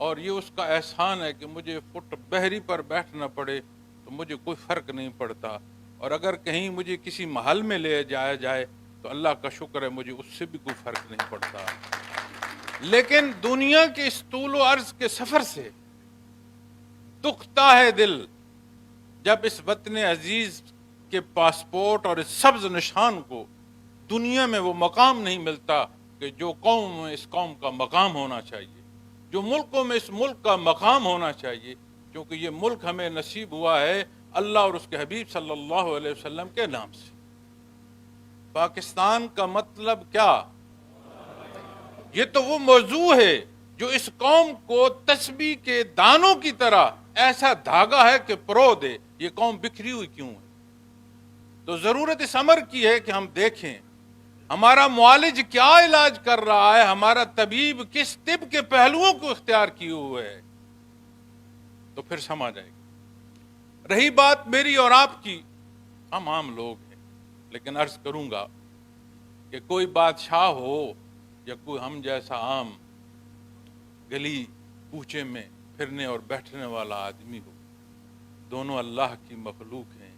اور یہ اس کا احسان ہے کہ مجھے فٹ بحری پر بیٹھنا پڑے تو مجھے کوئی فرق نہیں پڑتا، اور اگر کہیں مجھے کسی محل میں لے جایا جائے تو اللہ کا شکر ہے مجھے اس سے بھی کوئی فرق نہیں پڑتا۔ لیکن دنیا کے اس طول و عرض کے سفر سے دکھتا ہے دل جب اس وطن عزیز کے پاسپورٹ اور اس سبز نشان کو دنیا میں وہ مقام نہیں ملتا کہ جو قوم میں اس قوم کا مقام ہونا چاہیے، جو ملکوں میں اس ملک کا مقام ہونا چاہیے، کیونکہ یہ ملک ہمیں نصیب ہوا ہے اللہ اور اس کے حبیب صلی اللہ علیہ وسلم کے نام سے۔ پاکستان کا مطلب کیا؟ یہ تو وہ موضوع ہے جو اس قوم کو تسبیح کے دانوں کی طرح ایسا دھاگا ہے کہ پرو دے، یہ قوم بکھری ہوئی کیوں ہے؟ تو ضرورت اس امر کی ہے کہ ہم دیکھیں ہمارا معالج کیا علاج کر رہا ہے، ہمارا طبیب کس طب کے پہلوؤں کو اختیار کیے ہوئے ہے، تو پھر سمجھ آئے گی۔ رہی بات میری اور آپ کی، ہم عام لوگ ہیں، لیکن عرض کروں گا کہ کوئی بادشاہ ہو یا کوئی ہم جیسا عام گلی کوچے میں پھرنے اور بیٹھنے والا آدمی ہو، دونوں اللہ کی مخلوق ہیں۔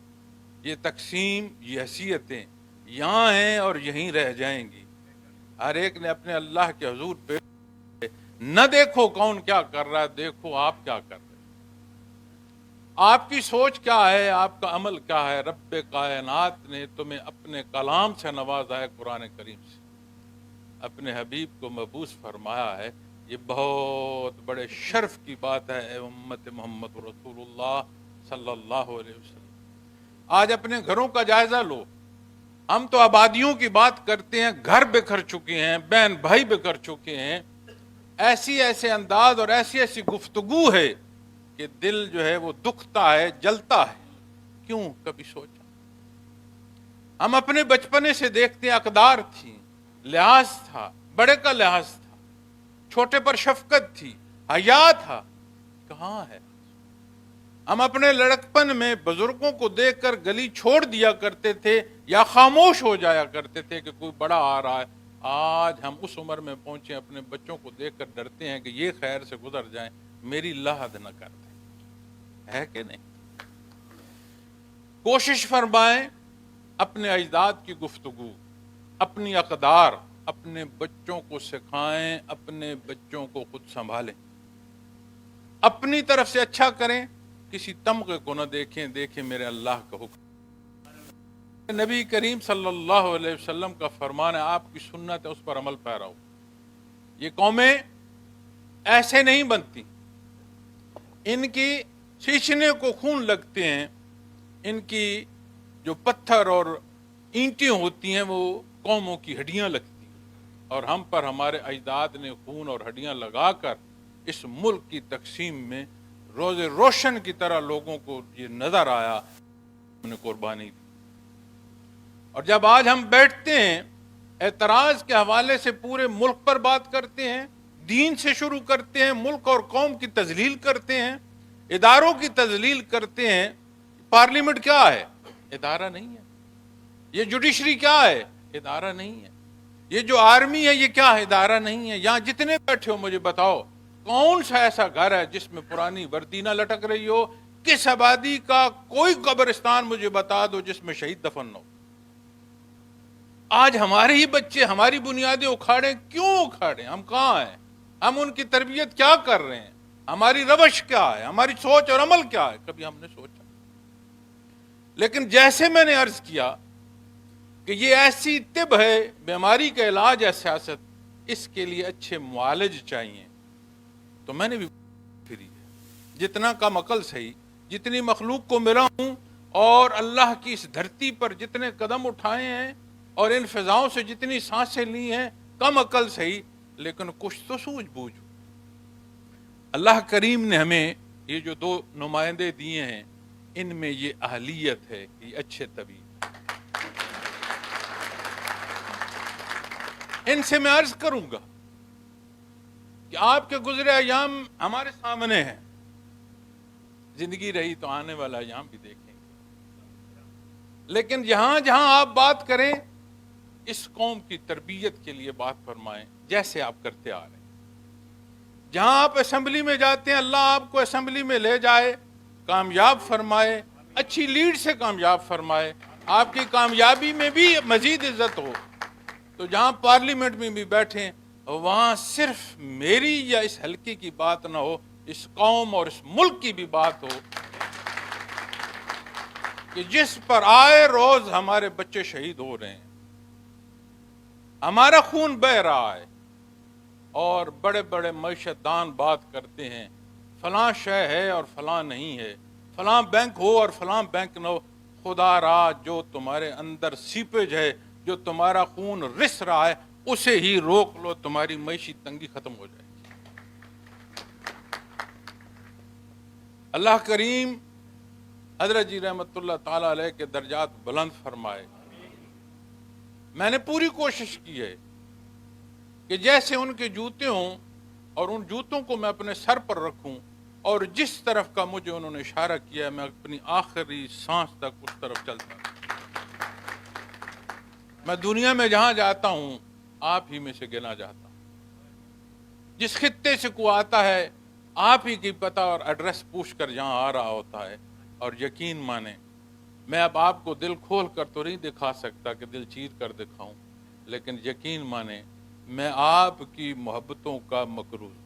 یہ تقسیم، یہ حیثیتیں یہاں ہیں اور یہیں رہ جائیں گی۔ ہر ایک نے اپنے اللہ کے حضور پہ نہ دیکھو کون کیا کر رہا ہے، دیکھو آپ کیا کر رہے ہیں، آپ کی سوچ کیا ہے، آپ کا عمل کیا ہے۔ رب کائنات نے تمہیں اپنے کلام سے نوازا ہے، قرآن کریم سے اپنے حبیب کو مبعوث فرمایا ہے۔ یہ بہت بڑے شرف کی بات ہے اے امت محمد رسول اللہ صلی اللہ علیہ وسلم۔ آج اپنے گھروں کا جائزہ لو، ہم تو آبادیوں کی بات کرتے ہیں، گھر بکھر چکے ہیں، بہن بھائی بکھر چکے ہیں، ایسے انداز اور ایسی گفتگو ہے کہ دل جو ہے وہ دکھتا ہے، جلتا ہے۔ کیوں؟ کبھی سوچا؟ ہم اپنے بچپنے سے دیکھتے ہیں، اقدار تھی، لحاظ تھا، بڑے کا لحاظ تھا، چھوٹے پر شفقت تھی، حیا تھا، کہاں ہے؟ ہم اپنے لڑکپن میں بزرگوں کو دیکھ کر گلی چھوڑ دیا کرتے تھے یا خاموش ہو جایا کرتے تھے کہ کوئی بڑا آ رہا ہے۔ آج ہم اس عمر میں پہنچے، اپنے بچوں کو دیکھ کر ڈرتے ہیں کہ یہ خیر سے گزر جائیں، میری لحد نہ کر دیں، ہے کہ نہیں؟ کوشش فرمائیں اپنے اجداد کی گفتگو، اپنی اقدار اپنے بچوں کو سکھائیں، اپنے بچوں کو خود سنبھالیں، اپنی طرف سے اچھا کریں، کسی تمغے کو نہ دیکھیں، دیکھیں میرے اللہ کا حکم۔ نبی کریم صلی اللہ علیہ وسلم کا فرمان ہے، آپ کی سنت ہے، اس پر عمل پیرا ہو۔ یہ قومیں ایسے نہیں بنتی، ان کی سینچنے کو خون لگتے ہیں، ان کی جو پتھر اور اینٹیں ہوتی ہیں وہ قوموں کی ہڈیاں لگتی ہیں، اور ہم پر ہمارے اجداد نے خون اور ہڈیاں لگا کر اس ملک کی تقسیم میں روز روشن کی طرح لوگوں کو یہ نظر آیا، ہم نے قربانی دی۔ اور جب آج ہم بیٹھتے ہیں، اعتراض کے حوالے سے پورے ملک پر بات کرتے ہیں، دین سے شروع کرتے ہیں، ملک اور قوم کی تذلیل کرتے ہیں، اداروں کی تذلیل کرتے ہیں۔ پارلیمنٹ کیا ہے؟ ادارہ نہیں ہے۔ یہ جوڈیشری کیا ہے؟ ادارہ نہیں ہے۔ یہ جو آرمی ہے یہ کیا ہے؟ ادارہ نہیں ہے۔ یہاں جتنے بیٹھے ہو مجھے بتاؤ کون سا ایسا گھر ہے جس میں پرانی وردی نہ لٹک رہی ہو؟ کس آبادی کا کوئی قبرستان مجھے بتا دو جس میں شہید دفن نہ ہو؟ آج ہمارے ہی بچے ہماری بنیادیں اکھاڑیں، کیوں اکھاڑیں؟ ہم کہاں ہیں؟ ہم ان کی تربیت کیا کر رہے ہیں؟ ہماری روش کیا ہے؟ ہماری سوچ اور عمل کیا ہے؟ کبھی ہم نے سوچا؟ لیکن جیسے میں نے عرض کیا کہ یہ ایسی طب ہے، بیماری کا علاج ہے سیاست، اس کے لیے اچھے معالج چاہیے۔ تو میں نے بھی پھری جتنا کم عقل صحیح، جتنی مخلوق کو ملا ہوں اور اللہ کی اس دھرتی پر جتنے قدم اٹھائے ہیں اور ان فضاؤں سے جتنی سانسیں لی ہیں، کم عقل صحیح لیکن کچھ تو سوجھ بوجھ۔ اللہ کریم نے ہمیں یہ جو دو نمائندے دیے ہیں، ان میں یہ اہلیت ہے، یہ اچھے طبیب۔ ان سے میں عرض کروں گا کہ آپ کے گزرے ایام ہمارے سامنے ہیں، زندگی رہی تو آنے والا ایام بھی دیکھیں گے، لیکن جہاں جہاں آپ بات کریں اس قوم کی تربیت کے لیے بات فرمائیں، جیسے آپ کرتے آ رہے ہیں۔ جہاں آپ اسمبلی میں جاتے ہیں اللہ آپ کو اسمبلی میں لے جائے، کامیاب فرمائے، اچھی لیڈ سے کامیاب فرمائے، آپ کی کامیابی میں بھی مزید عزت ہو۔ تو جہاں پارلیمنٹ میں بھی بیٹھیں وہاں صرف میری یا اس حلقے کی بات نہ ہو، اس قوم اور اس ملک کی بھی بات ہو کہ جس پر آئے روز ہمارے بچے شہید ہو رہے ہیں، ہمارا خون بہہ رہا ہے، اور بڑے بڑے معیشت دان بات کرتے ہیں فلاں شے ہے اور فلاں نہیں ہے، فلاں بینک ہو اور فلاں بینک نہ ہو۔ خدا را جو تمہارے اندر سیپیج ہے، جو تمہارا خون رس رہا ہے، اسے ہی روک لو، تمہاری معیشی تنگی ختم ہو جائے گی۔ اللہ کریم حضرت جی رحمت اللہ تعالیٰ علیہ کے درجات بلند فرمائے۔ میں نے پوری کوشش کی ہے کہ جیسے ان کے جوتے ہوں اور ان جوتوں کو میں اپنے سر پر رکھوں، اور جس طرف کا مجھے انہوں نے اشارہ کیا ہے میں اپنی آخری سانس تک اس طرف چلتا ہوں۔ میں دنیا میں جہاں جاتا ہوں آپ ہی میں سے گنا جاتا ہوں۔ جس خطے سے کوئی آتا ہے آپ ہی کی پتہ اور ایڈریس پوچھ کر جہاں آ رہا ہوتا ہے، اور یقین مانیں میں اب آپ کو دل کھول کر تو نہیں دکھا سکتا کہ دل چیر کر دکھاؤں، لیکن یقین مانیں میں آپ کی محبتوں کا مقروض ہوں۔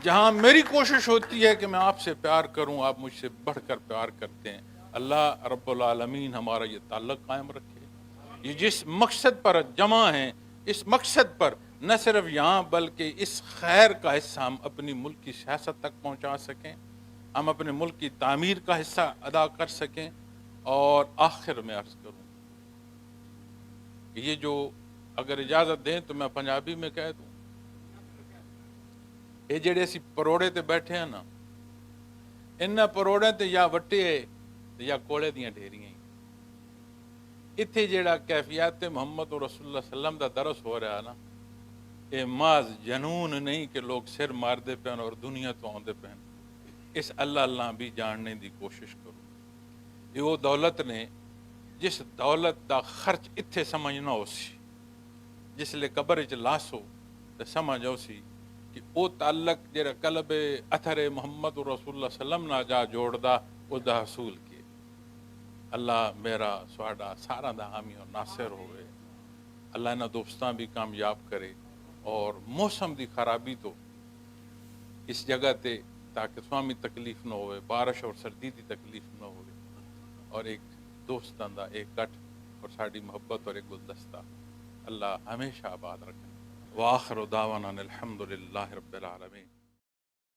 جہاں میری کوشش ہوتی ہے کہ میں آپ سے پیار کروں آپ مجھ سے بڑھ کر پیار کرتے ہیں۔ اللہ رب العالمین ہمارا یہ تعلق قائم رکھے۔ یہ جس مقصد پر جمع ہیں اس مقصد پر نہ صرف یہاں بلکہ اس خیر کا حصہ ہم اپنی ملک کی سیاست تک پہنچا سکیں، ہم اپنے ملک کی تعمیر کا حصہ ادا کر سکیں۔ اور آخر میں عرض کروں کہ یہ جو اگر اجازت دیں تو میں پنجابی میں کہہ دوں، یہ جڑے اسی پروڑے تے بیٹھے ہیں نا، انہاں پروڑے تے یا وٹے یا کوڑے دیاں ڈھیریاں ہی۔ اتھے جڑا کیفیات محمد رسول اللہ صلی اللہ علیہ وسلم دا درس ہو رہا نا، یہ محض جنون نہیں کہ لوگ سر مار دے پہن اور دنیا تو آن دے پہن، اس اللہ اللہ بھی جاننے دی کوشش کرو۔ یہ وہ دولت نے جس دولت دا خرچ اتھے سمجھنا ہو سی، جس لئے قبر اچ لاسو تے سمجھ ہو سی کہ او تعلق جڑا قلب اتھر محمد رسول اللہ صلی اللہ علیہ وسلم نہ جا جوڑ دا اس دا حصول کیے۔ اللہ میرا سواڈا سارا دا حامی اور ناصر ہوئے، اللہ انہاں دوستاں بھی کامیاب کرے، اور موسم دی خرابی تو اس جگہ تے تاکہ سوامی تکلیف نہ ہوئے، بارش اور سردی دی تکلیف نہ ہوئے، اور ایک دوستاں دا ایک کٹ اور ساڑی محبت اور ایک گلدستہ اللہ ہمیشہ آباد رکھیں۔ وآخر دعوانا الحمدللہ رب العالمین۔